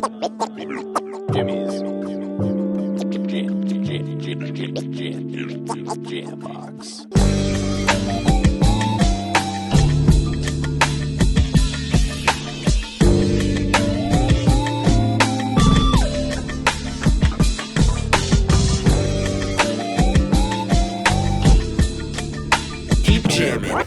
Jimmy's Jam Box. Keep jamming.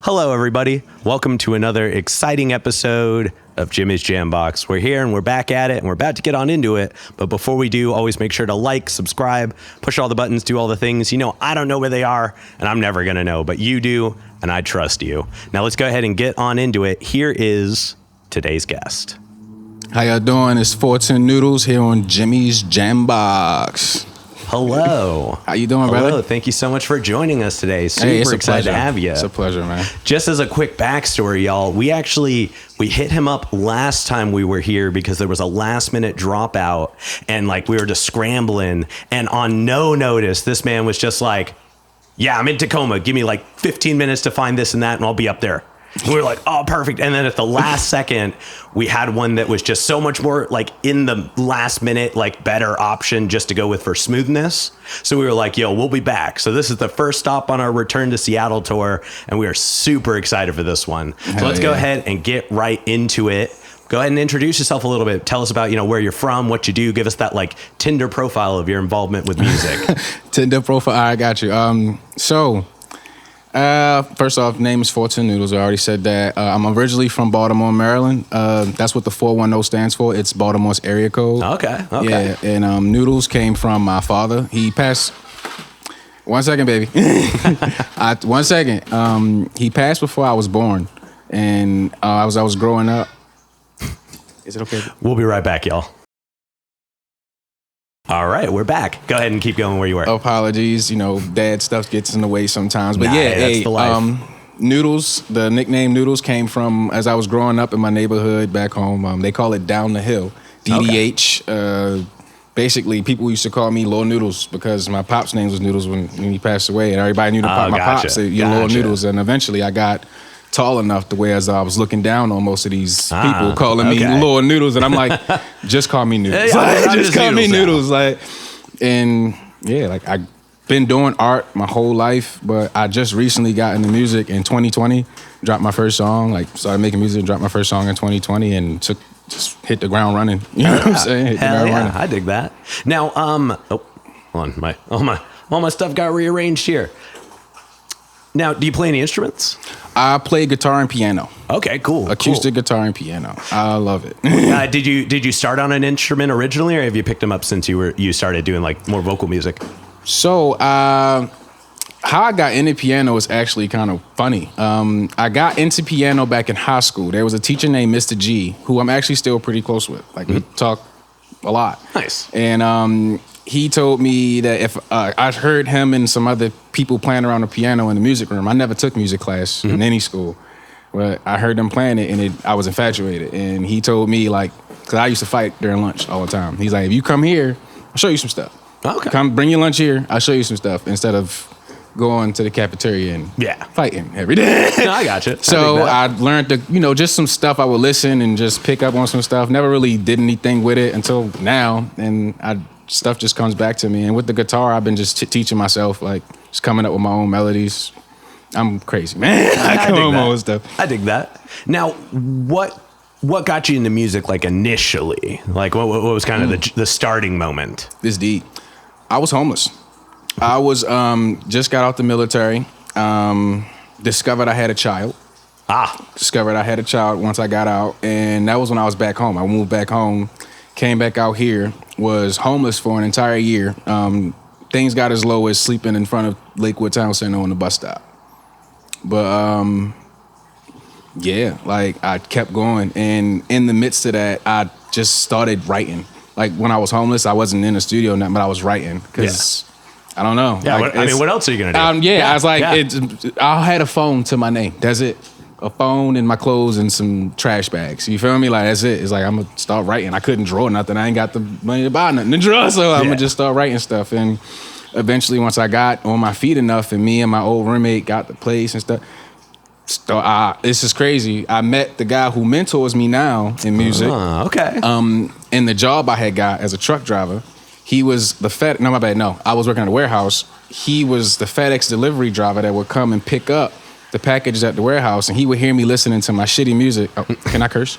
Hello, everybody. Welcome to another exciting episode of Jimmy's Jam Box. We're here and we're back at it and we're about to get on into it. But before we do, always make sure to like, subscribe, push all the buttons, do all the things. You know, I don't know where they are and I'm never going to know, but you do and I trust you. Now let's go ahead and get on into it. Here is today's guest. How y'all doing? It's 410Noodlez here on Jimmy's Jam Box. Hello. How you doing, Hello. brother? Thank you so much for joining us today. Super excited to have you. It's a pleasure, man. Just as a quick backstory, y'all, we hit him up last time we were here because there was a last minute dropout and like we were just scrambling, and on no notice, this man was just like, yeah, I'm in Tacoma. Give me like 15 minutes to find this and that and I'll be up there. We were like, oh, perfect. And then at the last second, we had one that was just so much more like in the last minute, like better option just to go with for smoothness. So we were like, yo, we'll be back. So this is the first stop on our return to Seattle tour. And we are super excited for this one. So let's go ahead and get right into it. Go ahead and introduce yourself a little bit. Tell us about, where you're from, what you do. Give us that like Tinder profile of your involvement with music. Tinder profile. I got you. First off, name is 410Noodlez. I already said that. I'm originally from Baltimore, Maryland. That's what the 410 stands for. It's Baltimore's area code. Okay. Yeah, and noodles came from my father. He passed. 1 second, baby. 1 second. He passed before I was born, and I was growing up. Is it okay? We'll be right back, y'all. All right, we're back. Go ahead and keep going where you were. Apologies, dad stuff gets in the way sometimes. But that's the life. Noodles, the nickname Noodles came from as I was growing up in my neighborhood back home. They call it Down the Hill, DDH. Okay. Basically, people used to call me Lil Noodles because my pop's name was Noodles when he passed away, and everybody knew my pop. So you're Lil Noodles, and eventually I got tall enough to where as I was looking down on most of these people calling me Lord Noodles, and I'm like, just call me Noodles. Just call me Noodles. I've been doing art my whole life, but I just recently got into music in 2020. Dropped my first song, started making music, dropped my first song in 2020, and just hit the ground running. You know what I'm saying? Hit the ground running. I dig that. Now, hold on, all my stuff got rearranged here. Now, do you play any instruments? I play guitar and piano. Okay, cool. Acoustic guitar and piano. I love it. Did you start on an instrument originally, or have you picked them up since you started doing like more vocal music? So, how I got into piano is actually kind of funny. I got into piano back in high school. There was a teacher named Mr. G, who I'm actually still pretty close with. We talk a lot. Nice. And he told me that if I heard him and some other people playing around the piano in the music room. I never took music class in any school, but I heard them playing it and I was infatuated. And he told me because I used to fight during lunch all the time. He's like, if you come here, I'll show you some stuff. Okay. Come bring your lunch here. I'll show you some stuff instead of going to the cafeteria and fighting every day. No, I got you. So I learned just some stuff. I would listen and just pick up on some stuff. Never really did anything with it until now. And stuff just comes back to me. And with the guitar, I've been just teaching myself, just coming up with my own melodies. I'm crazy, man. I come up with my own stuff. I dig that. Now, what got you into music, initially? What was kind of the starting moment? This deep. I was homeless. I was just got out the military. Discovered I had a child. Discovered I had a child once I got out. And that was when I was back home. I moved back home. Came back out here, was homeless for an entire year. Things got as low as sleeping in front of Lakewood Town Center on the bus stop. But I kept going. And in the midst of that, I just started writing. When I was homeless, I wasn't in the studio, but I was writing because I don't know. Yeah, what else are you going to do? I was I had a phone to my name. That's it. A phone and my clothes and some trash bags. You feel me? That's it. It's I'm going to start writing. I couldn't draw nothing. I ain't got the money to buy nothing to draw, so I'm going to just start writing stuff. And eventually, once I got on my feet enough and me and my old roommate got the place and stuff, So this is crazy. I met the guy who mentors me now in music. Okay. In the job I had got as a truck driver, he was the No, my bad. No, I was working at a warehouse. He was the FedEx delivery driver that would come and pick up the packages at the warehouse, and he would hear me listening to my shitty music. Oh, can I curse?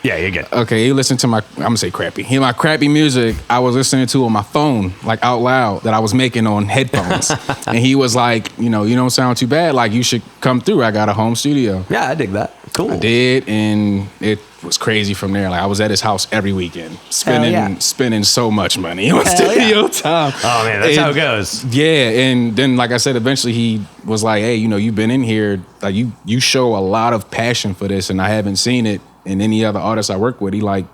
Yeah, you're good. Okay, he listened to I'm gonna say crappy. Hear my crappy music I was listening to on my phone, like out loud, that I was making on headphones. And he was like, you don't sound too bad. Like, you should come through. I got a home studio. Yeah, I dig that. Cool. I did, and it was crazy from there. Like, I was at his house every weekend, spending so much money on studio time. Oh man, that's how it goes. Yeah, and then, like I said, eventually he was like, "Hey, you've been in here. Like, you show a lot of passion for this, and I haven't seen it in any other artists I work with." He like,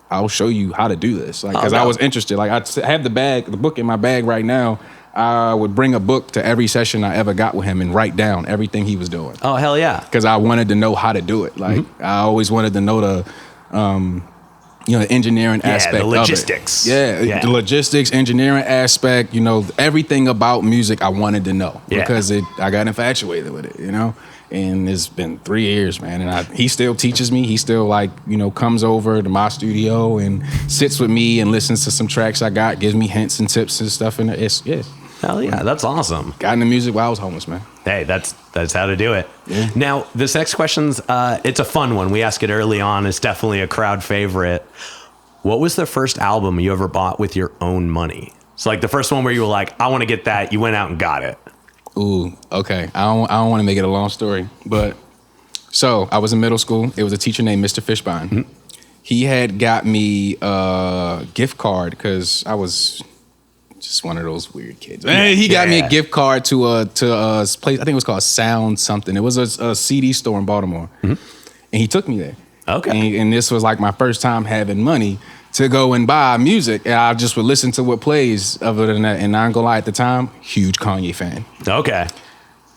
"I'll show you how to do this." Like, because I was interested. Like, I have the book in my bag right now. I would bring a book to every session I ever got with him and write down everything he was doing. Oh, hell yeah. Because I wanted to know how to do it. Like, I always wanted to know the engineering aspect the logistics. of it. Yeah, the logistics, engineering aspect, everything about music I wanted to know. Because I got infatuated with it, And it's been 3 years, man. And he still teaches me. He still, comes over to my studio and sits with me and listens to some tracks I got, gives me hints and tips and stuff. And Hell yeah, that's awesome. Got into music while I was homeless, man. Hey, that's how to do it. Yeah. Now, this next question's it's a fun one. We ask it early on. It's definitely a crowd favorite. What was the first album you ever bought with your own money? So, like, the first one where you were like, I want to get that. You went out and got it. Ooh, okay. I don't want to make it a long story, but so I was in middle school. It was a teacher named Mr. Fishbine. Mm-hmm. He had got me a gift card because I was just one of those weird kids. And he got me a gift card to a place. I think it was called Sound something. It was a CD store in Baltimore, and he took me there. Okay, and this was like my first time having money to go and buy music. And I just would listen to what plays other than that. And I ain't gonna lie, at the time, huge Kanye fan. Okay.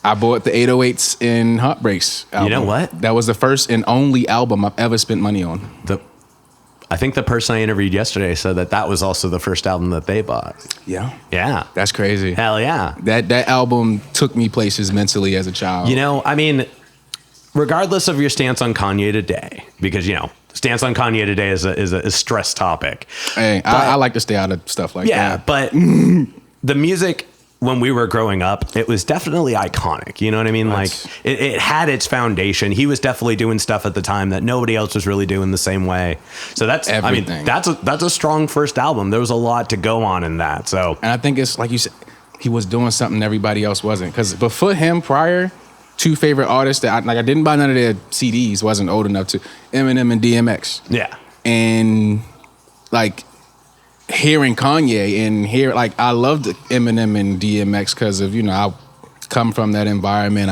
I bought the 808s and Heartbreaks album. You know what? That was the first and only album I've ever spent money on. I think the person I interviewed yesterday said that was also the first album that they bought. Yeah. Yeah. That's crazy. Hell yeah. That album took me places mentally as a child. I mean, regardless of your stance on Kanye today, because, stance on Kanye today is a stress topic. Hey, I like to stay out of stuff like that. Yeah, but the music, when we were growing up, it was definitely iconic. You know what I mean? Like, it had its foundation. He was definitely doing stuff at the time that nobody else was really doing the same way. So that's everything. I mean, that's a strong first album. There was a lot to go on in that. So, and I think it's like you said, he was doing something everybody else wasn't. Because before him, prior, two favorite artists that I didn't buy none of their CDs, wasn't old enough to, Eminem and DMX. Yeah. And like hearing Kanye and I loved Eminem and DMX because of, I come from that environment.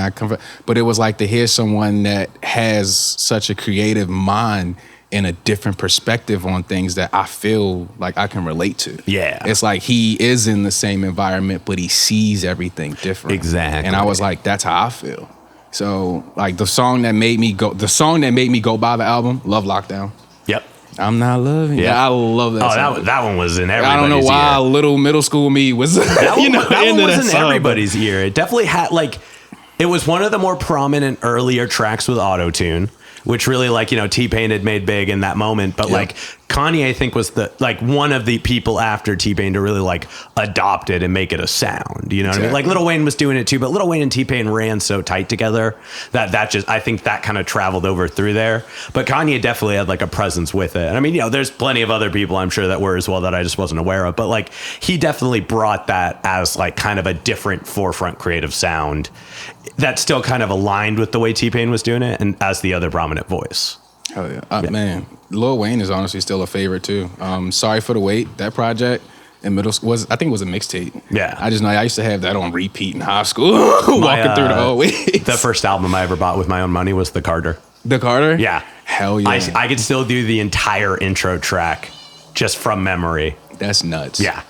But it was like to hear someone that has such a creative mind and a different perspective on things that I feel like I can relate to. Yeah. It's like he is in the same environment, but he sees everything different. Exactly. And I was like, that's how I feel. So like the song that made me go buy the album, Love Lockdown. Yep. I'm not loving. Yeah, I love that. Oh, that one was in everybody's ear. I don't know why little middle school me was. That one was in everybody's ear. It definitely had it was one of the more prominent earlier tracks with auto-tune, which really T-Pain had made big in that moment. But Kanye, I think, was one of the people after T-Pain to really adopt it and make it a sound. You know what I mean? Like Lil Wayne was doing it too, but Lil Wayne and T-Pain ran so tight together that just, I think that kind of traveled over through there. But Kanye definitely had a presence with it. And I mean, there's plenty of other people I'm sure that were as well that I just wasn't aware of. But he definitely brought that as kind of a different forefront creative sound that still kind of aligned with the way T-Pain was doing it and as the other prominent voice. Hell yeah. Man, Lil Wayne is honestly still a favorite too. Sorry for the Wait, that project in middle school I think it was a mixtape. Yeah. I just know I used to have that on repeat in high school, walking through the hallways. The first album I ever bought with my own money was The Carter. The Carter? Yeah. Hell yeah. I could still do the entire intro track just from memory. That's nuts. Yeah.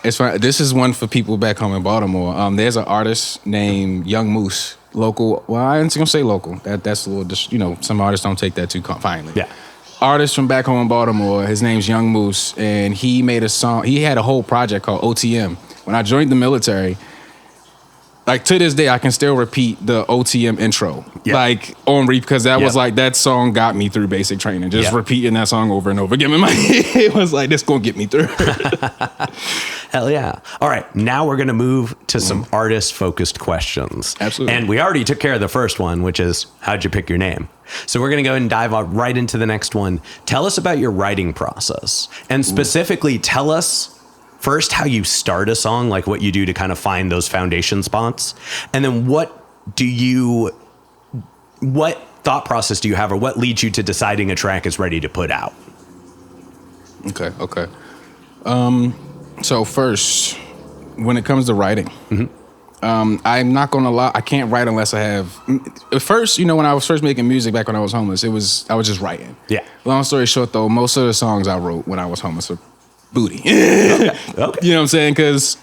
It's fine. This is one for people back home in Baltimore. There's an artist named Young Moose. Local. Well, I ain't gonna say local. That's a little. Some artists don't take that too finely. Yeah. Artist from back home in Baltimore. His name's Young Moose, and he made a song. He had a whole project called OTM. When I joined the military, like to this day, I can still repeat the OTM intro, like on repeat, because that was like, that song got me through basic training. Just repeating that song over and over again in my head, it was like, this gonna get me through. Hell yeah. All right, now we're gonna move to some artist-focused questions. Absolutely. And we already took care of the first one, which is, how'd you pick your name? So we're gonna go and dive right into the next one. Tell us about your writing process. And specifically, tell us first how you start a song, like what you do to kind of find those foundation spots. And then what thought process do you have, or what leads you to deciding a track is ready to put out? Okay. So first, when it comes to writing, I'm not gonna lie, I can't write unless I have. At first, when I was first making music back when I was homeless, I was just writing. Yeah. Long story short, though, most of the songs I wrote when I was homeless were booty. Okay. You know what I'm saying? Because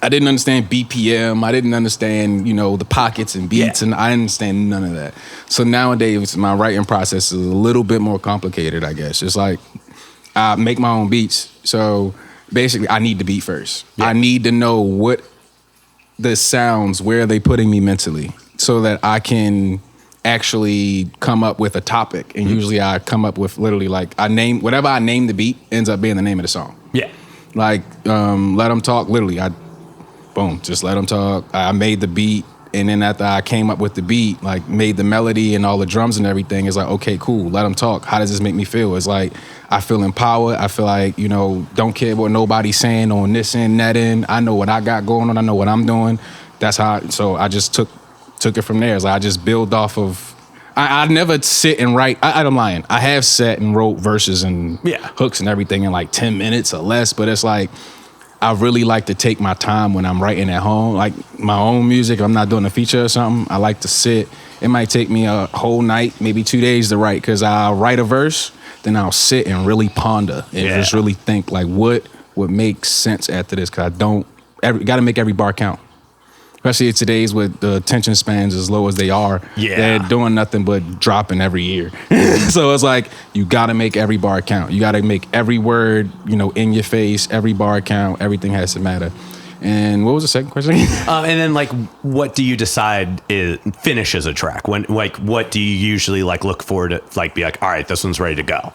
I didn't understand BPM. I didn't understand, the pockets and beats, and I didn't understand none of that. So nowadays, my writing process is a little bit more complicated, I guess. It's like I make my own beats. So basically, I need the beat first. Yeah. I need to know what the sounds, where are they putting me mentally, so that I can actually come up with a topic. And usually I come up with literally like whatever I name the beat ends up being the name of the song. Yeah. Like Let 'Em Talk, literally just Let 'Em Talk. I made the beat, and then after I came up with the beat, like made the melody and all the drums and everything, it's like, okay, cool, Let 'Em Talk. How does this make me feel? It's like I feel empowered. I feel like, don't care what nobody's saying on this end, that end. I know what I got going on. I know what I'm doing. That's how so I just took it from there. It's like I just build off of. I never sit and write. I'm lying. I have sat and wrote verses and hooks and everything in like 10 minutes or less. But it's like I really like to take my time when I'm writing at home, like my own music. If I'm not doing a feature or something, I like to sit. It might take me a whole night, maybe 2 days to write, because I'll write a verse, then I'll sit and really ponder and just really think like what would make sense after this. Because got to make every bar count. Especially today's with the attention spans as low as they are. Yeah. They're doing nothing but dropping every year. So it's like, you got to make every bar count. You got to make every word, in your face, every bar count. Everything has to matter. And what was the second question? And then like, what do you decide finishes a track? When, like, what do you usually like look for to like be like, all right, this one's ready to go?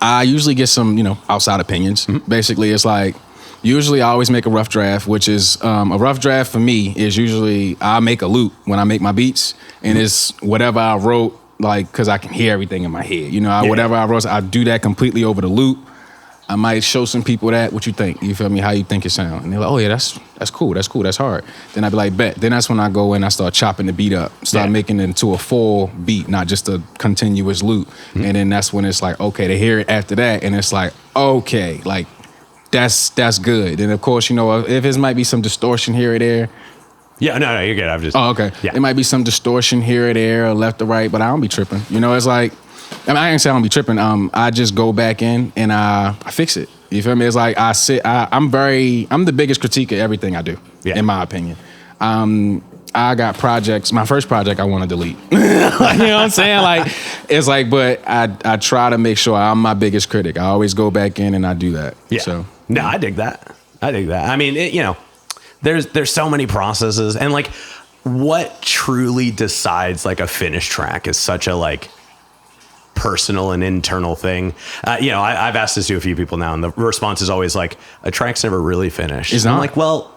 I usually get some, outside opinions. Basically, it's like, usually I always make a rough draft, which is a rough draft for me is usually I make a loop when I make my beats, and it's whatever I wrote, like, because I can hear everything in my head. Whatever I wrote, I do that completely over the loop. I might show some people that, what you think, you feel me, how you think it sound. And they're like, oh yeah, that's cool, that's hard. Then I'd be like, bet. Then that's when I go in, I start chopping the beat up, start making it into a full beat, not just a continuous loop. And then that's when it's like, okay, to hear it after that, and it's like, okay, like, that's good. And of course, if it might be some distortion here or there. Yeah, no, you're good. I'm just. Oh, okay. Yeah. It might be some distortion here or there, or left or right, but I don't be tripping. It's like, I ain't say I don't be tripping. I just go back in and I fix it. You feel me? It's like I sit. I'm the biggest critique of everything I do, in my opinion. I got projects. My first project I want to delete. You know what I'm saying? Like, it's like, but I try to make sure I'm my biggest critic. I always go back in and I do that. Yeah. So. No, I dig that. I mean, there's so many processes, and like, what truly decides like a finished track is such a like personal and internal thing. I've asked this to a few people now, and the response is always like, a track's never really finished. It's not. I'm like, well,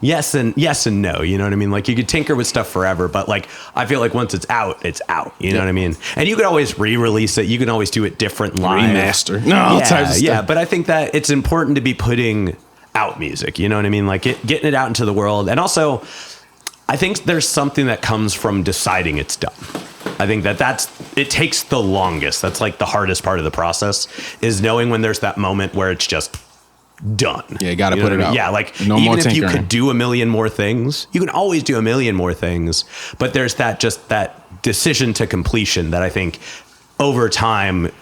yes and no. You know what I mean? Like, you could tinker with stuff forever, but like, I feel like once it's out, it's out. You know what I mean? And you could always re-release it. You can always do it different live. Remaster. No, yeah. But I think that it's important to be putting out music. You know what I mean? Like getting it out into the world. And also, I think there's something that comes from deciding it's done. I think it takes the longest. That's like the hardest part of the process, is knowing when there's that moment where it's just done. Yeah, you got to put it out. Yeah, like, no, even if you could do a million more things, you can always do a million more things, but there's that decision to completion that I think over time,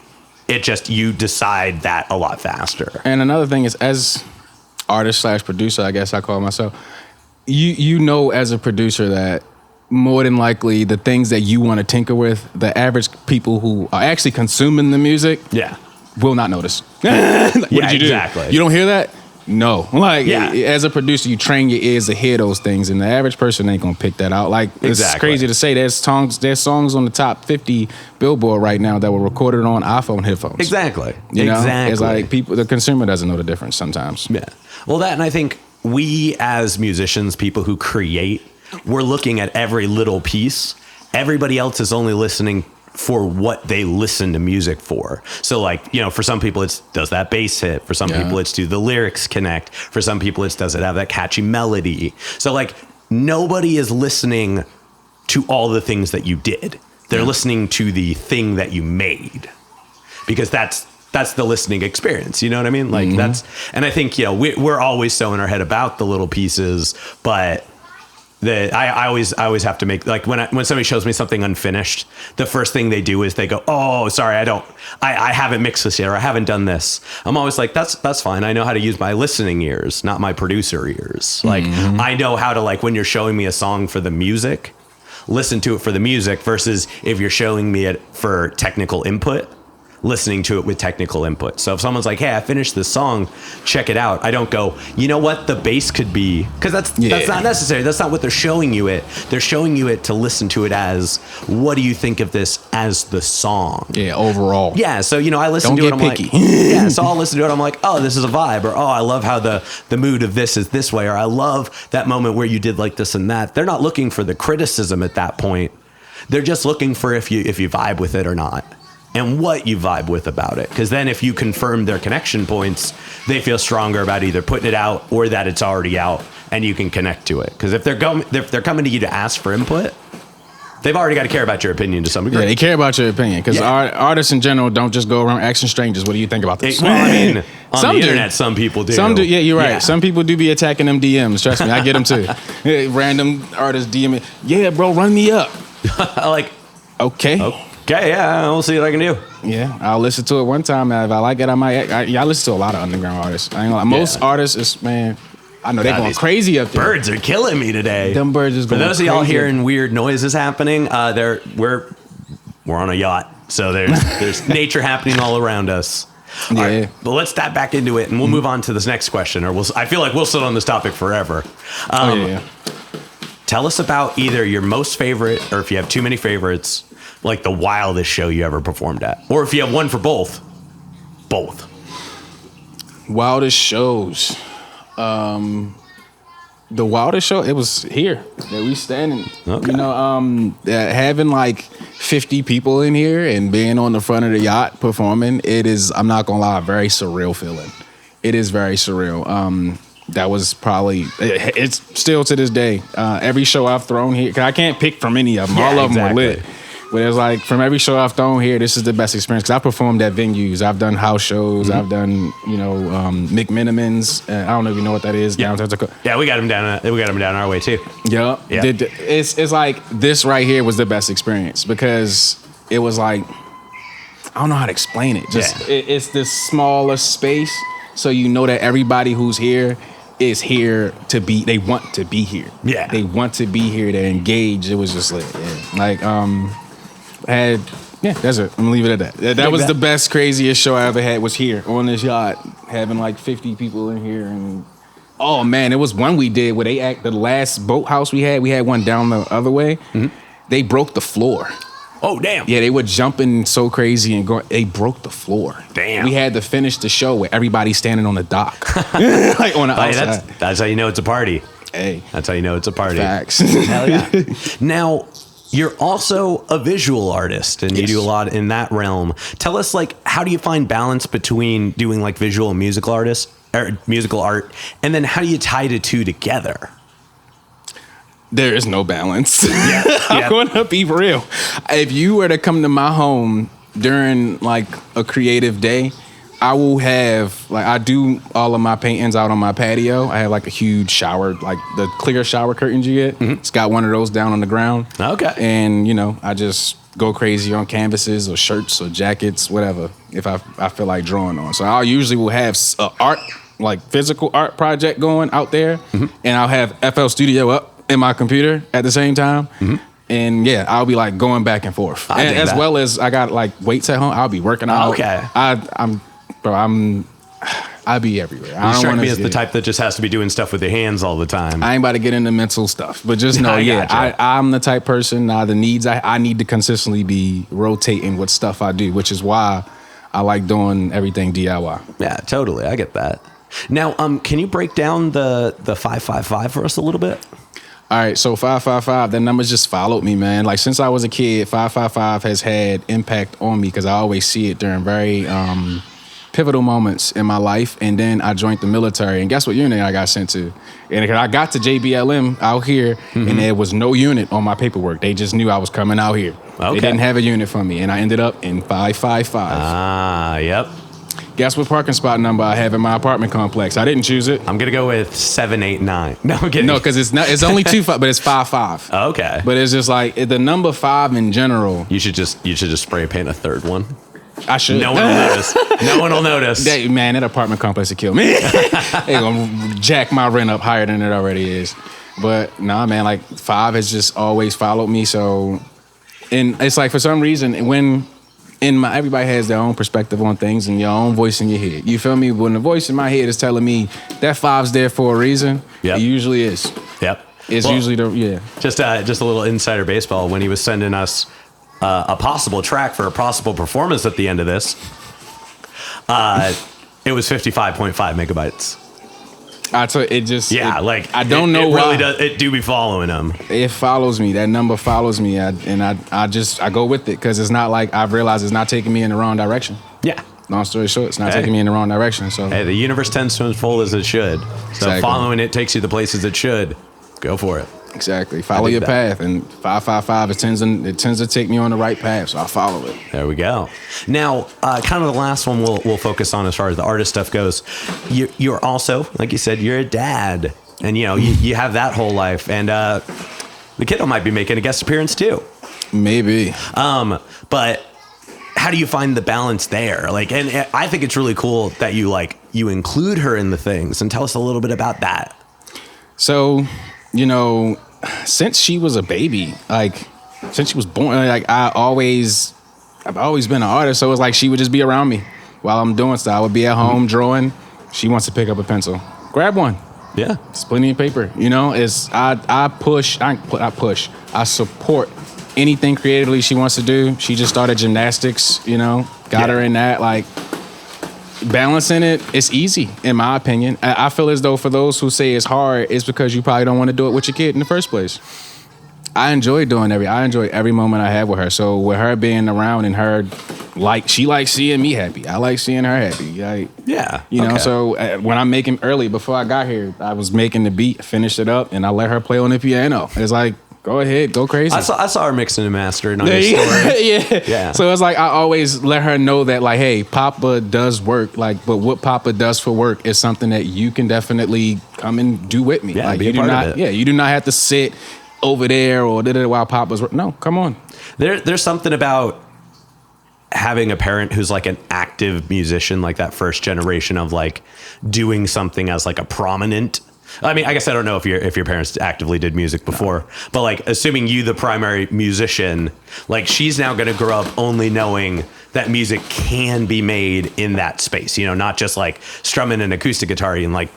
you decide that a lot faster. And another thing is, as artist/producer, I guess I call myself, you as a producer that more than likely the things that you want to tinker with, the average people who are actually consuming the music will not notice. What did you do? Exactly. You don't hear that? No, like as a producer, you train your ears to hear those things, and the average person ain't gonna pick that out. Like it's crazy to say there's songs on the top 50 Billboard right now that were recorded on iPhone headphones. Exactly. You know? It's like the consumer doesn't know the difference sometimes. Yeah. Well, that, and I think we as musicians, people who create, we're looking at every little piece. Everybody else is only listening for what they listen to music for. So like, you know, for some people it's, does that bass hit? For some people it's, do the lyrics connect? For some people it's, does it have that catchy melody? So like, nobody is listening to all the things that you did. They're listening to the thing that you made, because that's the listening experience. You know what I mean? Like that's, and I think, you know, we're always so in our head about the little pieces, but I always have to make, like when somebody shows me something unfinished, the first thing they do is they go, oh, sorry, I haven't mixed this yet, or I haven't done this. I'm always like, that's fine. I know how to use my listening ears, not my producer ears. Like I know how to, like, when you're showing me a song for the music, listen to it for the music, versus if you're showing me it for technical input, listening to it with technical input. So if someone's like, hey, I finished this song, check it out, I don't go, you know what the bass could be, because that's not necessary. That's not what they're showing you it. They're showing you it to listen to it as, what do you think of this as the song? Yeah, overall. Yeah, so, you know, I listen to it, I'm picky. Like, yeah, so I'll listen to it, I'm like, oh, this is a vibe, or oh, I love how the mood of this is this way, or I love that moment where you did like this and that. They're not looking for the criticism at that point. They're just looking for if you vibe with it or not, and what you vibe with about it. Because then if you confirm their connection points, they feel stronger about either putting it out or that it's already out and you can connect to it. Because if they're coming to you to ask for input, they've already got to care about your opinion to some degree. Yeah, they care about your opinion. Because artists in general don't just go around asking strangers, what do you think about this? Well, I mean, on the internet, some people do. Some do, yeah, you're right. Yeah. Some people do be attacking them DMs. Trust me, I get them too. Random artists DM me, yeah, bro, run me up. Like, okay. Okay, yeah, we'll see what I can do. Yeah, I'll listen to it one time. If I like it, I might. I listen to a lot of underground artists. I ain't gonna lie. Most artists is, man, I know they're going crazy up there. Birds are killing me today. Them birds is going crazy. For those of y'all hearing weird noises happening, we're on a yacht, so there's nature happening all around us. All right, but let's dive back into it, and we'll move on to this next question. I feel like we'll sit on this topic forever. Tell us about either your most favorite, or if you have too many favorites, like the wildest show you ever performed at, or if you have one for both. Wildest shows. The wildest show, it was here that we standing. Okay. You know, having like 50 people in here and being on the front of the yacht performing, it is, I'm not gonna lie, a very surreal feeling. It is very surreal. That was probably, it's still to this day, every show I've thrown here, 'cause I can't pick from any of them. All of them were lit. But it's like, from every show I've thrown here, this is the best experience. Because I performed at venues. I've done house shows. I've done, you know, McMinimans. I don't know if you know what that is. Downtown Tacoma. Yeah, we got them down our way too. Yeah. It's like, this right here was the best experience. Because it was like, I don't know how to explain it. It's this smaller space. So you know that everybody who's here is here to be, they want to be here. Yeah. They want to be here. They're engaged. It was just lit. Yeah. Like, that's it. I'm gonna leave it at that. That was the best, craziest show I ever had, was here on this yacht, having like 50 people in here. And oh man, it was one we did where the last boathouse we had one down the other way. They broke the floor. Oh damn. Yeah, they were jumping so crazy and going, they broke the floor. Damn. We had to finish the show with everybody standing on the dock. Like on the outside. That's how you know it's a party. Hey. That's how you know it's a party. Facts. Hell yeah. Now, you're also a visual artist, and you do a lot in that realm. Tell us, like, how do you find balance between doing like visual and musical art, and then how do you tie the two together? There is no balance. I'm going to be real. If you were to come to my home during like a creative day, I will have, like, I do all of my paintings out on my patio. I have like a huge shower, like the clear shower curtains you get. It's got one of those down on the ground. Okay. And, you know, I just go crazy on canvases or shirts or jackets, whatever, if I feel like drawing on. So I usually will have art, like physical art project going out there, and I'll have FL Studio up in my computer at the same time. And yeah, I'll be like going back and forth. And as well as I got like weights at home, I'll be working out. Okay. I be everywhere. You strike me as the type that just has to be doing stuff with your hands all the time. I ain't about to get into mental stuff, but just know, I'm the type person. The needs I need to consistently be rotating with stuff I do, which is why I like doing everything DIY. Yeah, totally. I get that. Now, can you break down the 555 for us a little bit? All right, so 555, that number's just followed me, man. Like, since I was a kid, 555 has had impact on me because I always see it during very pivotal moments in my life. And then I joined the military, and guess what unit I got sent to? And I got to JBLM out here, and there was no unit on my paperwork. They just knew I was coming out here. Okay. They didn't have a unit for me, and I ended up in 555. Ah, yep. Guess what parking spot number I have in my apartment complex? I didn't choose it. I'm gonna go with 789. No, I'm kidding. No, because it's only 25, but it's 55. Okay. But it's just like the number 5 in general. You should just spray paint a third one. I should. No one will notice. No one will notice. Man, that apartment complex will kill me. They gonna jack my rent up higher than it already is. But nah, man, like 5 has just always followed me. So, and it's like for some reason everybody has their own perspective on things and your own voice in your head. You feel me? When the voice in my head is telling me that 5's there for a reason, It usually is. Yep. It's usually Just a little insider baseball. When he was sending us a possible track for a possible performance at the end of this, it was 55.5 megabytes. I don't know why. Really does. It do be following him. It follows me. That number follows me, I go with it because it's not like I've realized it's not taking me in the wrong direction. Yeah. Long story short, it's not taking me in the wrong direction. So the universe tends to unfold as it should. So exactly. Following it takes you the places it should. Go for it. Exactly. Follow your path, and 555 it tends to take me on the right path, so I follow it. There we go. Now, kind of the last one we'll focus on as far as the artist stuff goes. You're also, like you said, you're a dad, and you have that whole life, and the kiddo might be making a guest appearance too. Maybe. But how do you find the balance there? Like, and I think it's really cool that you include her in the things, and tell us a little bit about that. So, since she was a baby, since she was born, I've always been an artist. So it's like she would just be around me while I'm doing stuff. I would be at home drawing. She wants to pick up a pencil. Grab one. Yeah. It's plenty of paper. I support anything creatively she wants to do. She just started gymnastics, got her in that. Balancing it's easy, in my opinion. I feel as though for those who say it's hard, it's because you probably don't want to do it with your kid in the first place. I enjoy every moment I have with her. So with her being around and her, she likes seeing me happy. I like seeing her happy. So when I'm making early, before I got here, I was making the beat, finished it up, and I let her play on the piano. It's like, go ahead, go crazy. I saw her mixing and mastering on your story. Yeah. So it's like I always let her know that, hey, Papa does work. But what Papa does for work is something that you can definitely come and do with me. Yeah, be a part of it. Yeah, you do not have to sit over there or while Papa's work. No, come on. There's something about having a parent who's an active musician, like that first generation of doing something as a prominent. I mean, I guess I don't know if your parents actively did music before, but assuming you the primary musician, she's now going to grow up only knowing that music can be made in that space, not just strumming an acoustic guitar, and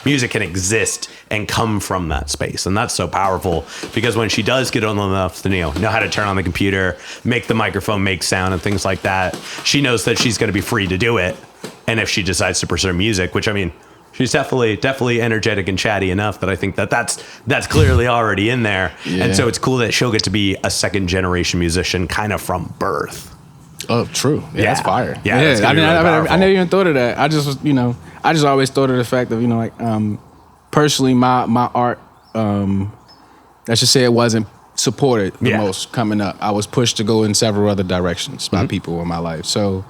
music can exist and come from that space. And that's so powerful because when she does get on enough to know how to turn on the computer, make the microphone make sound and things like that, she knows that she's going to be free to do it. And if she decides to pursue music, which she's definitely energetic and chatty enough that I think that's clearly already in there. Yeah. And so it's cool that she'll get to be a second generation musician kind of from birth. Oh, true. Yeah, that's fire. Yeah. I never even thought of that. I just always thought of the fact of, personally, my art, let's just say it wasn't supported the most coming up. I was pushed to go in several other directions by people in my life. So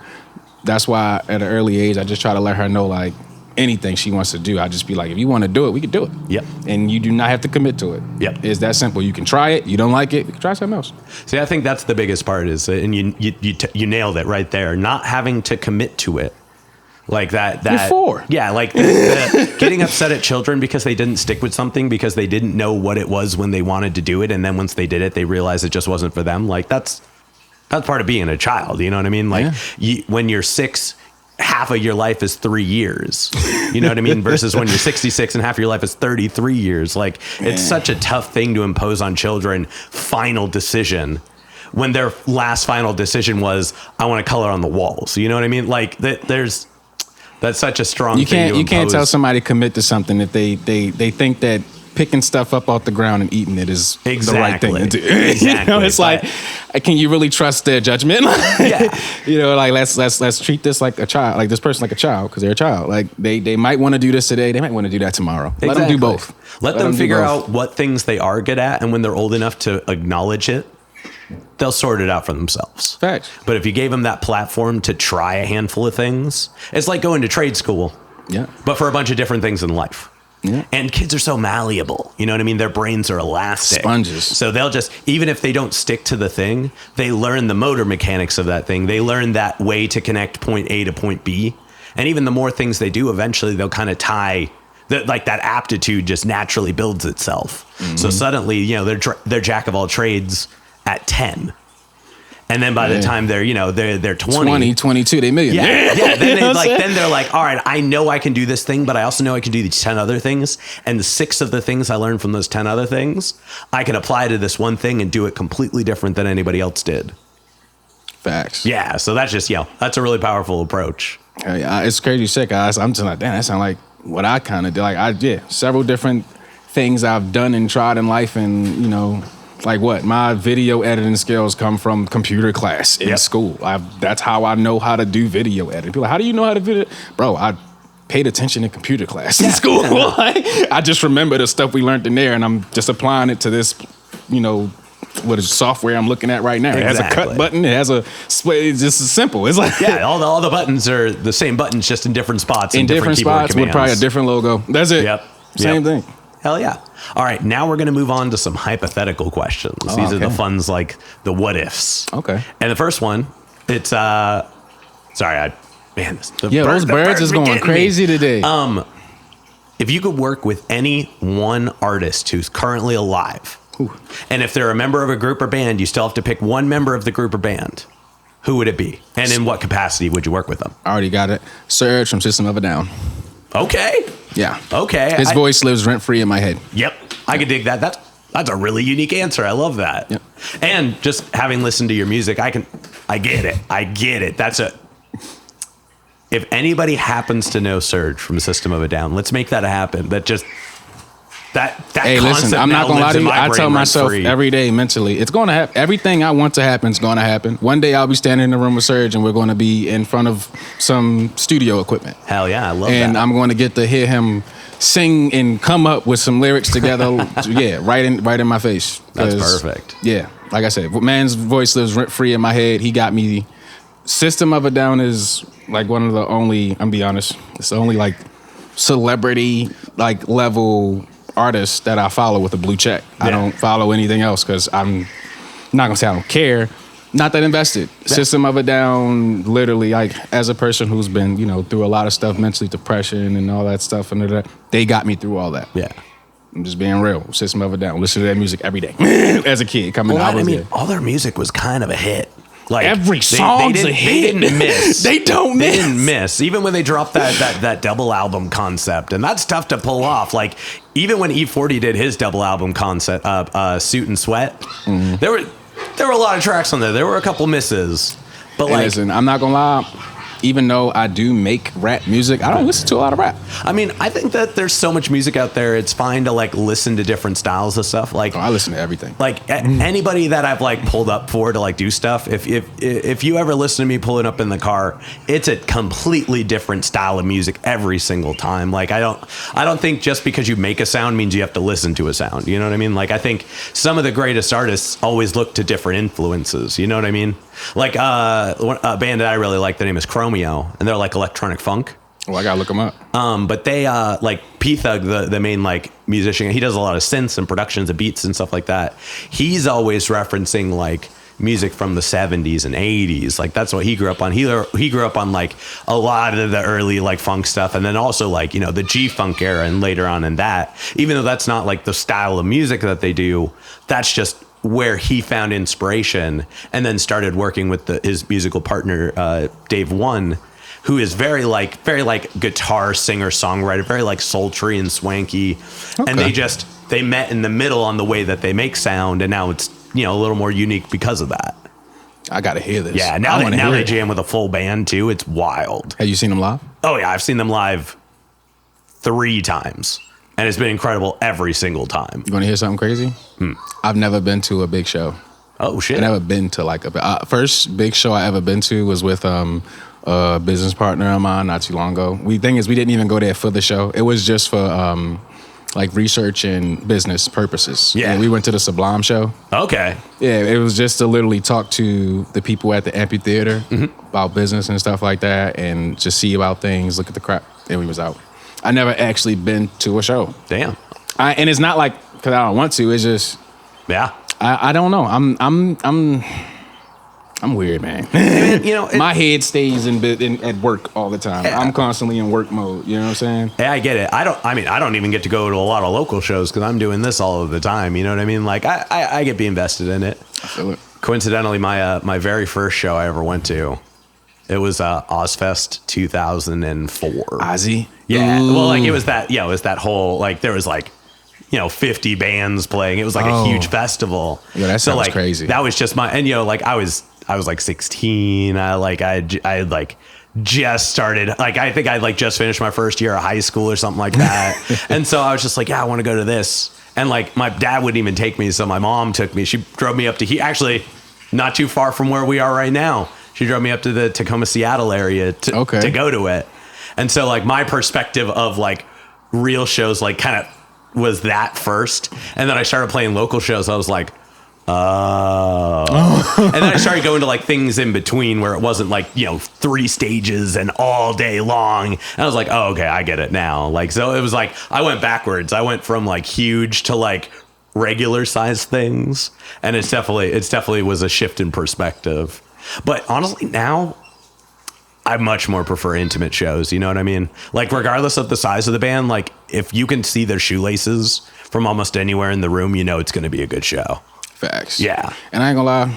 that's why at an early age, I just try to let her know, anything she wants to do, I just be if you want to do it, we can do it. Yep. And you do not have to commit to it. Yep. It's that simple. You can try it. You don't like it, you can try something else. See, I think that's the biggest part and you nailed it right there. Not having to commit to it. That. Before. Yeah, the getting upset at children because they didn't stick with something because they didn't know what it was when they wanted to do it. And then once they did it, they realized it just wasn't for them. That's part of being a child. You know what I mean? When you're 6, half of your life is 3 years. You know what I mean? Versus when you're 66 and half of your life is 33 years. Like, it's such a tough thing to impose on children. Final decision. When their last final decision was, I want to color on the walls. You know what I mean? Like, that's such a strong thing to You can't impose. tell somebody to commit to something if they think that picking stuff up off the ground and eating it is the right thing to do. Exactly. It's like, can you really trust their judgment? Yeah. Like let's treat this like a child, like this person like a child, because they're a child. Like they might want to do this today, they might want to do that tomorrow. Exactly. Let them do both. Let them figure out what things they are good at, and when they're old enough to acknowledge it, they'll sort it out for themselves. Facts. But if you gave them that platform to try a handful of things, it's like going to trade school. Yeah. But for a bunch of different things in life. Yeah. And kids are so malleable. You know what I mean? Their brains are elastic. Sponges. So they'll just, even if they don't stick to the thing, they learn the motor mechanics of that thing. They learn that way to connect point A to point B. And even the more things they do, eventually they'll kind of tie, like that aptitude just naturally builds itself. Mm-hmm. So suddenly, you know, they're jack of all trades at 10. And then by the time they're 20, 22, they million. Yeah. Then they're like, all right, I know I can do this thing, but I also know I can do these 10 other things. And the 6 of the things I learned from those 10 other things, I can apply to this one thing and do it completely different than anybody else did. Facts. Yeah. So that's just, that's a really powerful approach. It's crazy shit, guys. I'm just like, damn, that sounds like what I kind of did. Like several different things I've done and tried in life, and like what? My video editing skills come from computer class in school. That's how I know how to do video editing. People are like, how do you know how to video? Bro, I paid attention in computer class in school. I just remember the stuff we learned in there, and I'm just applying it to this, what is software I'm looking at right now. It has a cut button. It has it's just simple. It's like all the buttons are the same buttons, just in different spots. In different spots with probably a different logo. That's it. Yep. Same thing. Hell yeah. All right, now we're going to move on to some hypothetical questions. These are the ones like the what ifs. Okay. And the first one, it's those birds is going crazy today. If you could work with any one artist who's currently alive, and if they're a member of a group or band, you still have to pick one member of the group or band, who would it be? And in what capacity would you work with them? I already got it. Serge from System of a Down. Okay. Yeah. Okay. His voice lives rent free in my head. Yep. I could dig that. That's a really unique answer. I love that. Yep. And just having listened to your music, I get it. If anybody happens to know Serge from System of a Down, let's make that happen. Hey, listen, I'm not gonna lie to you. I tell myself every day mentally, it's gonna happen. Everything I want to happen is gonna happen. One day I'll be standing in the room with Serge, and we're gonna be in front of some studio equipment. Hell yeah, I love that. And I'm gonna get to hear him sing and come up with some lyrics together. right in my face. That's perfect. Yeah, like I said, man's voice lives rent free in my head. He got me. System of a Down is like one of the only. I'm be honest, it's the only like celebrity like level artists that I follow with a blue check. I don't follow anything else because I'm not gonna say I don't care. Not that invested. System of a Down, literally, like as a person who's been, through a lot of stuff, mentally, depression and all that stuff, and they got me through all that. Yeah. I'm just being real. System of a Down. Listen to their music every day as a kid. All their music was kind of a hit. Like every song's a hit. They didn't miss. They didn't miss. Even when they dropped that double album concept, and that's tough to pull off. Like even when E40 did his double album concept, Suit and Sweat, there were a lot of tracks on there. There were a couple misses, but listen, I'm not gonna lie. Even though I do make rap music, I don't listen to a lot of rap. I mean, I think that there's so much music out there. It's fine to like listen to different styles of stuff. Like I listen to everything. Like anybody that I've like pulled up for to like do stuff. If you ever listen to me pulling up in the car, it's a completely different style of music every single time. Like I don't think just because you make a sound means you have to listen to a sound. You know what I mean? Like I think some of the greatest artists always look to different influences. You know what I mean? Like a band that I really like, the name is Chromeo, and they're like electronic funk. Oh, I gotta look them up. But they like P-Thug, the main like musician, he does a lot of synths and productions of beats and stuff like that. He's always referencing like music from the 70s and 80s. Like that's what he grew up on. He grew up on like a lot of the early like funk stuff, and then also like the G-funk era and later on in that. Even though that's not like the style of music that they do, that's just where he found inspiration, and then started working with his musical partner Dave One, who is very like guitar singer songwriter, very like sultry and swanky. And they met in the middle on the way that they make sound, and now it's, you know, a little more unique because of that. I gotta hear this. Yeah, now they jam with a full band too. It's wild. Have you seen them live? Oh yeah, I've seen them live 3 times, and it's been incredible every single time. You want to hear something crazy? I've never been to a big show. Oh shit! I've never been to like a first big show I ever been to was with a business partner of mine not too long ago. We didn't even go there for the show. It was just for like research and business purposes. Yeah, and we went to the Sublime show. Okay. Yeah, it was just to literally talk to the people at the amphitheater about business and stuff like that, and just see about things, look at the crap, and we was out. I never actually been to a show. Damn. And it's not like because I don't want to. It's just I don't know. I'm weird, man. You know, my head stays at work all the time. Yeah. I'm constantly in work mode. You know what I'm saying? Yeah, I get it. I don't even get to go to a lot of local shows because I'm doing this all of the time. You know what I mean? Like I get be invested in it. I feel it. Coincidentally, my very first show I ever went to, it was Ozfest 2004. Ozzy? Yeah. Ooh. Well, like it was that whole, like, there was like, you know, 50 bands playing. It was like a huge festival. Yeah, that sounds like, crazy. That was just and you know, like I was like 16. I had like just started, like, I think I like just finished my first year of high school or something like that. And so I was just like, yeah, I want to go to this. And like my dad wouldn't even take me. So my mom took me. She drove me up to actually not too far from where we are right now. She drove me up to the Tacoma, Seattle area to go to it. And so like my perspective of like real shows like kind of was that first. And then I started playing local shows. I was like, oh. And then I started going to like things in between where it wasn't like, you know, 3 stages and all day long. And I was like, oh, okay, I get it now. Like, so it was like, I went backwards. I went from like huge to like regular size things. And it's definitely was a shift in perspective. But honestly, now I much more prefer intimate shows. You know what I mean? Like, regardless of the size of the band, like if you can see their shoelaces from almost anywhere in the room, you know it's going to be a good show. Facts. Yeah. And I ain't gonna lie,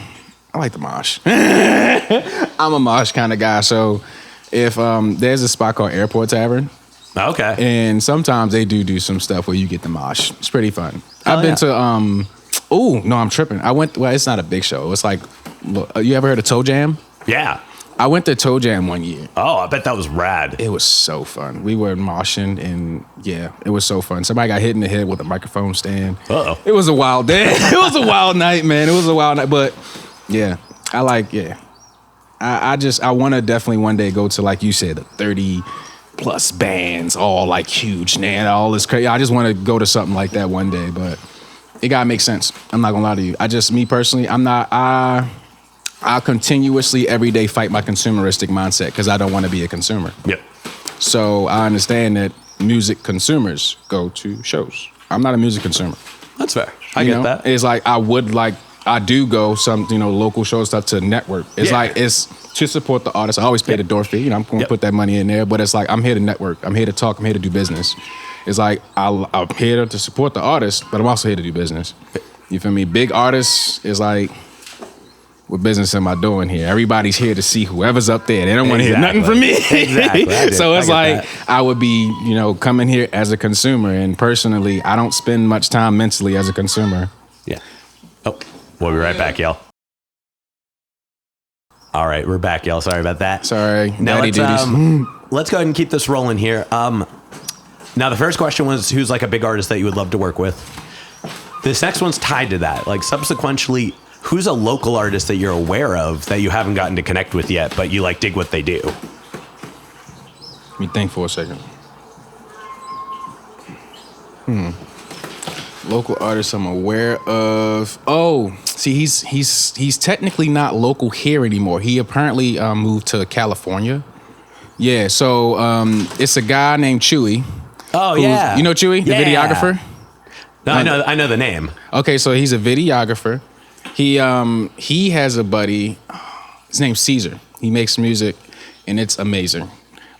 I like the mosh. I'm a mosh kind of guy. So if there's a spot called Airport Tavern. Okay. And sometimes they do some stuff where you get the mosh. It's pretty fun. Hell I've been to I'm tripping. It's not a big show. It's like, you ever heard of Toe Jam? Yeah. I went to Toe Jam one year. Oh, I bet that was rad. It was so fun. We were moshing, and yeah, it was so fun. Somebody got hit in the head with a microphone stand. Uh-oh. It was a wild day. It was a wild night, man. It was a wild night. But yeah, I want to definitely one day go to, like you said, the 30 plus bands, all like huge, man, all this crazy. I just want to go to something like that one day, but it gotta make sense. I'm not gonna lie to you. Me personally, I continuously every day fight my consumeristic mindset because I don't want to be a consumer. Yep. So I understand that music consumers go to shows. I'm not a music consumer. That's fair. I get that. It's like I do go some, local show stuff to network. It's like, it's to support the artist. I always pay the door fee. I'm going to put that money in there, but it's like, I'm here to network. I'm here to talk. I'm here to do business. It's like, I'm here to support the artist, but I'm also here to do business. You feel me? Big artists is like, what business am I doing here? Everybody's here to see whoever's up there. They don't want to hear nothing from me. Exactly. So it's like, I would be, coming here as a consumer. And personally, I don't spend much time mentally as a consumer. Yeah. Oh, we'll be right back, y'all. All right, we're back, y'all. Sorry about that. Sorry. Now let's go ahead and keep this rolling here. Now, the first question was, who's like a big artist that you would love to work with? This next one's tied to that. Like, subsequently, who's a local artist that you're aware of that you haven't gotten to connect with yet, but you like dig what they do? Let me think for a second. Local artist I'm aware of. Oh, see, he's technically not local here anymore. He apparently moved to California. Yeah, so it's a guy named Chewy. Oh, yeah. You know Chewy, the videographer? No, I know the name. Okay, so he's a videographer. He has a buddy. His name's Caesar. He makes music, and it's amazing.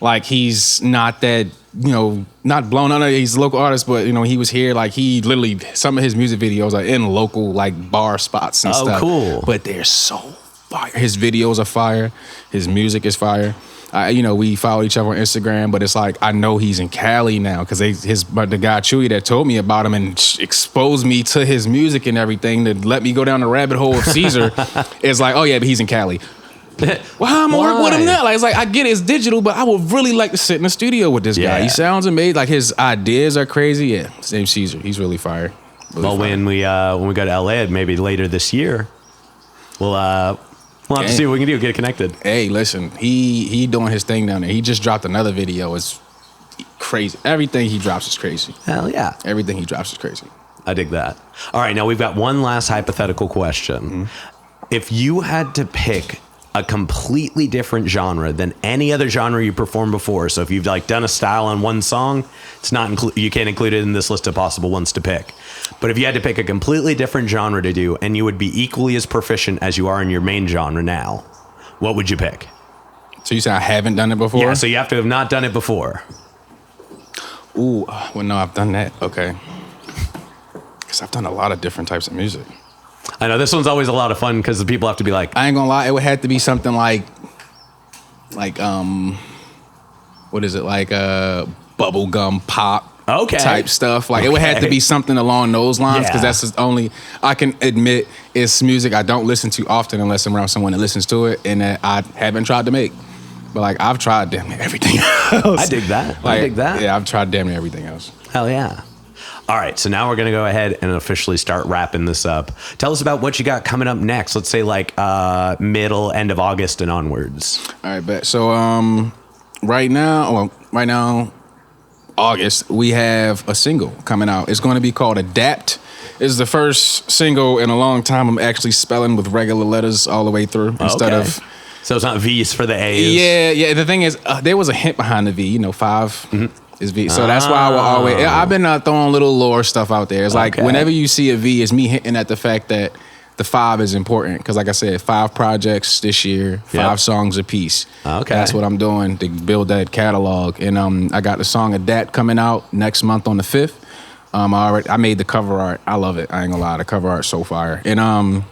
Like, he's not that, not blown under. He's a local artist, but he was here. Like, he literally, some of his music videos are in local like bar spots and stuff. Oh, cool. But they're so fire. His videos are fire. His music is fire. We follow each other on Instagram, but it's like I know he's in Cali now because the guy Chewy that told me about him and exposed me to his music and everything to let me go down the rabbit hole of Caesar is like, oh yeah, but he's in Cali. Well, how am I work with him now? Like, it's like I get it's digital, but I would really like to sit in the studio with this guy. He sounds amazing. Like his ideas are crazy. Yeah, same Caesar. He's really fire. Really fire. When we go to LA, maybe later this year, we'll have to see what we can do. Get connected. Hey, listen, he doing his thing down there. He just dropped another video. It's crazy. Everything he drops is crazy. Hell yeah. Everything he drops is crazy. I dig that. All right, now we've got one last hypothetical question. Mm-hmm. If you had to pick a completely different genre than any other genre you performed before, so if you've like done a style on one song, it's not you can't include it in this list of possible ones to pick. But if you had to pick a completely different genre to do, and you would be equally as proficient as you are in your main genre now, what would you pick? So you say I haven't done it before? Yeah, so you have to have not done it before. Ooh, well, no, I've done that. Okay. Because I've done a lot of different types of music. I know this one's always a lot of fun because the people have to be like, I ain't gonna lie, it would have to be something like what is it, like bubblegum pop type stuff. Like it would have to be something along those lines because that's the only I can admit it's music I don't listen to often unless I'm around someone that listens to it and that I haven't tried to make. But like I've tried damn near everything else. I dig that. Like, I dig that. Yeah, I've tried damn near everything else. Hell yeah. All right, so now we're going to go ahead and officially start wrapping this up. Tell us about what you got coming up next. Let's say like end of August and onwards. All right, bet. So right now, August, we have a single coming out. It's going to be called Adapt. It's the first single in a long time I'm actually spelling with regular letters all the way through instead of... So it's not V's for the A's. Yeah. The thing is, there was a hint behind the V, 5. Mm-hmm. Is V. So that's why I've been throwing little lore stuff out there. It's like whenever you see a V, it's me hinting at the fact that the 5 is important. Because like I said, 5 projects this year, 5 songs a piece. Okay. That's what I'm doing to build that catalog. And I got the song Adapt coming out next month on the 5th. I made the cover art. I love it. I ain't gonna lie, the cover art's so fire. And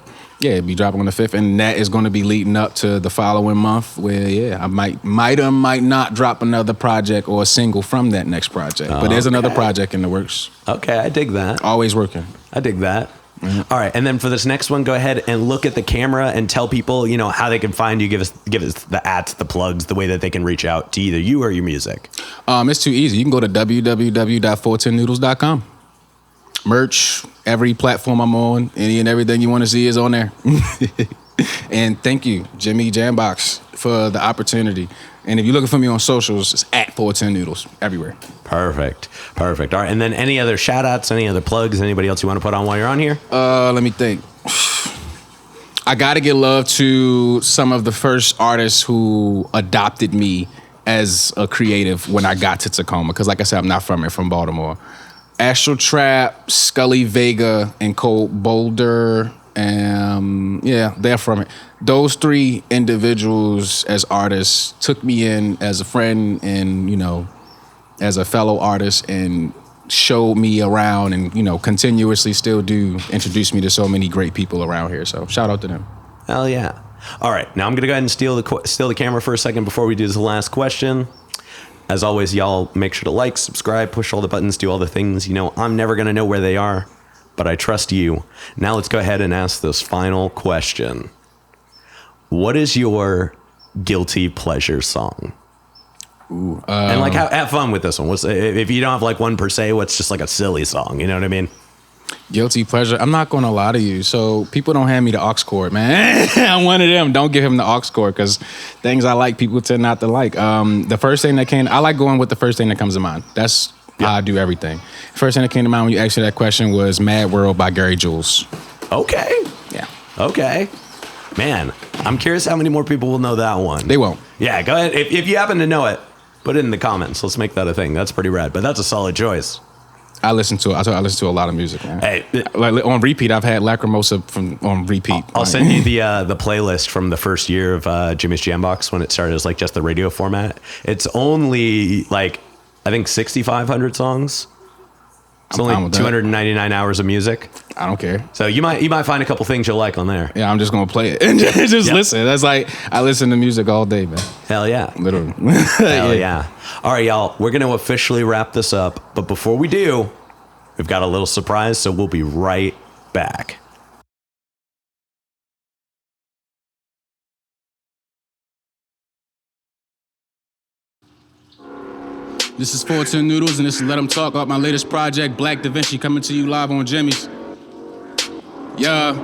it'll be dropping on the 5th, and that is going to be leading up to the following month where, I might or might not drop another project or a single from that next project. But there's another project in the works. Okay, I dig that. Always working. I dig that. Mm-hmm. All right, and then for this next one, go ahead and look at the camera and tell people, how they can find you. Give us the ads, the plugs, the way that they can reach out to either you or your music. It's too easy. You can go to www.410noodlez.com. Merch, every platform I'm on, any and everything you want to see is on there. And thank you, Jimmy Jambox, for the opportunity. And if you're looking for me on socials, it's at 410Noodlez everywhere. Perfect. All right, and then any other shout outs, any other plugs, anybody else you want to put on while you're on here? Let me think. I got to give love to some of the first artists who adopted me as a creative when I got to Tacoma. Because like I said, I'm not from Baltimore. Astral Trap, Scully Vega, and Cole Boulder. They're from it. Those 3 individuals as artists took me in as a friend and, as a fellow artist and showed me around and, continuously still do introduce me to so many great people around here. So shout out to them. Hell yeah. All right. Now I'm going to go ahead and steal the camera for a second before we do this last question. As always, y'all make sure to like, subscribe, push all the buttons, do all the things. I'm never going to know where they are, but I trust you. Now let's go ahead and ask this final question. What is your guilty pleasure song? Ooh, and have fun with this one. If you don't have like one per se, what's just like a silly song? You know what I mean? Guilty pleasure. I'm not going to lie to you. So people don't hand me the aux cord, man. I'm one of them. Don't give him the aux cord because things I like, people tend not to like. The first thing I like going with the first thing that comes to mind. That's how I do everything. First thing that came to mind when you asked me that question was Mad World by Gary Jules. Okay. Yeah. Okay. Man, I'm curious how many more people will know that one. They won't. Yeah, go ahead. If you happen to know it, put it in the comments. Let's make that a thing. That's pretty rad. But that's a solid choice. I listen to a lot of music, man. Hey, like on repeat, I've had Lacrimosa on repeat. I'll send you the playlist from the first year of Jimmy's Jambox when it started as like just the radio format. It's only like I think 6,500 songs. It's only 299 hours of music. I don't care. So you might find a couple things you like on there. Yeah, I'm just gonna play it and just listen. That's like I listen to music all day, man. Hell yeah. Literally. Hell yeah. All right, y'all. We're gonna officially wrap this up, but before we do, we've got a little surprise, so we'll be right back. This is 410Noodlez, and this is Let 'Em Talk about my latest project, Black Da Vinci, coming to you live on Jimmy's. Yeah.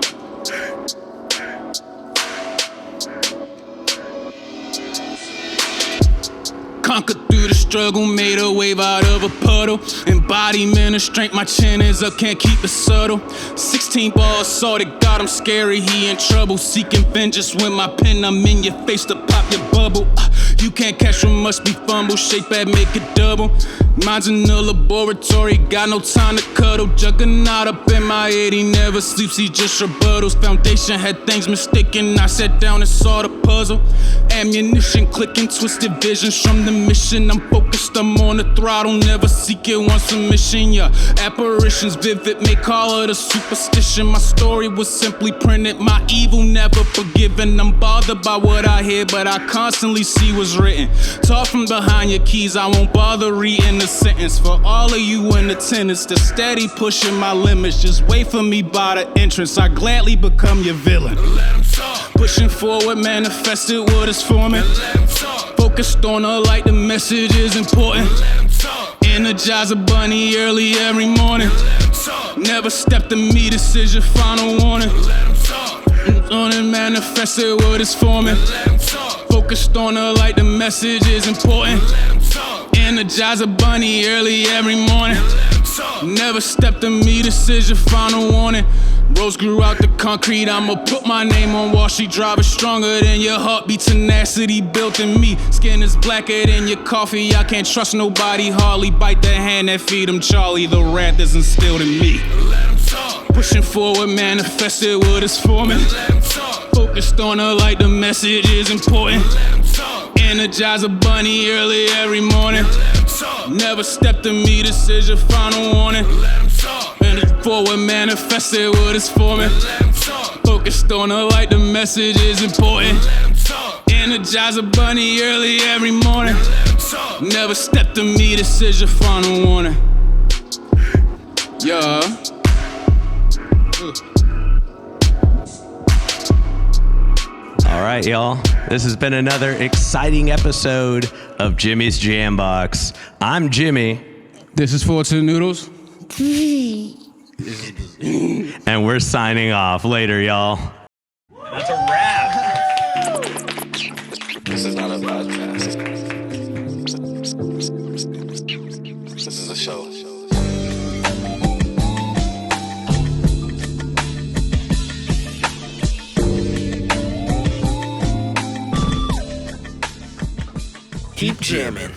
Conquered through the struggle, made a wave out of a puddle. Embodiment of strength, my chin is up, can't keep it subtle. 16 ball assaulted, God, I'm scary, he in trouble. Seeking vengeance with my pen, I'm in your face to pop your bubble. You can't catch what must be fumble, shake back, make it double. Mine's in the laboratory, got no time to cuddle. Juggernaut up in my head, he never sleeps, he just rebuttals. Foundation had things mistaken, I sat down and saw the puzzle. Ammunition clicking, twisted visions from the mission. I'm focused, I'm on the throttle, never seek it, want submission, yeah. Apparitions vivid, may call it a superstition. My story was simply printed, my evil never forgiven. I'm bothered by what I hear, but I constantly see what's written. Talk from behind your keys, I won't bother reading the sentence. For all of you in attendance, the steady pushing my limits. Just wait for me by the entrance, I gladly become your villain. Let 'em talk. Pushing forward, manifested what is forming. Focused on the light, the message is important. Energize a bunny early every morning. Never step to me, this is your final warning. On it, manifested what is forming. Focused on the light, the message is important. Energize a bunny early every morning. Never step to me, this is your final warning. Rose grew out the concrete, I'ma put my name on Wall Street. Drive is stronger than your heartbeat, tenacity built in me. Skin is blacker than your coffee, I can't trust nobody. Hardly bite the hand that feed him Charlie, the wrath is instilled in me. Pushing forward, manifested what is forming. Focused on the light, the message is important. Energize a bunny early every morning. Never step to me, this is your final warning. And it's forward, manifested what is forming. Focused on the light, the message is important. Energize a bunny early every morning. Never step to me, this is your final warning. Yeah. All right, y'all. This has been another exciting episode of Jimmy's Jambox. I'm Jimmy. This is 410Noodlez. And we're signing off. Later, y'all. That's a wrap. This is not a podcast. This is a show. Keep jamming.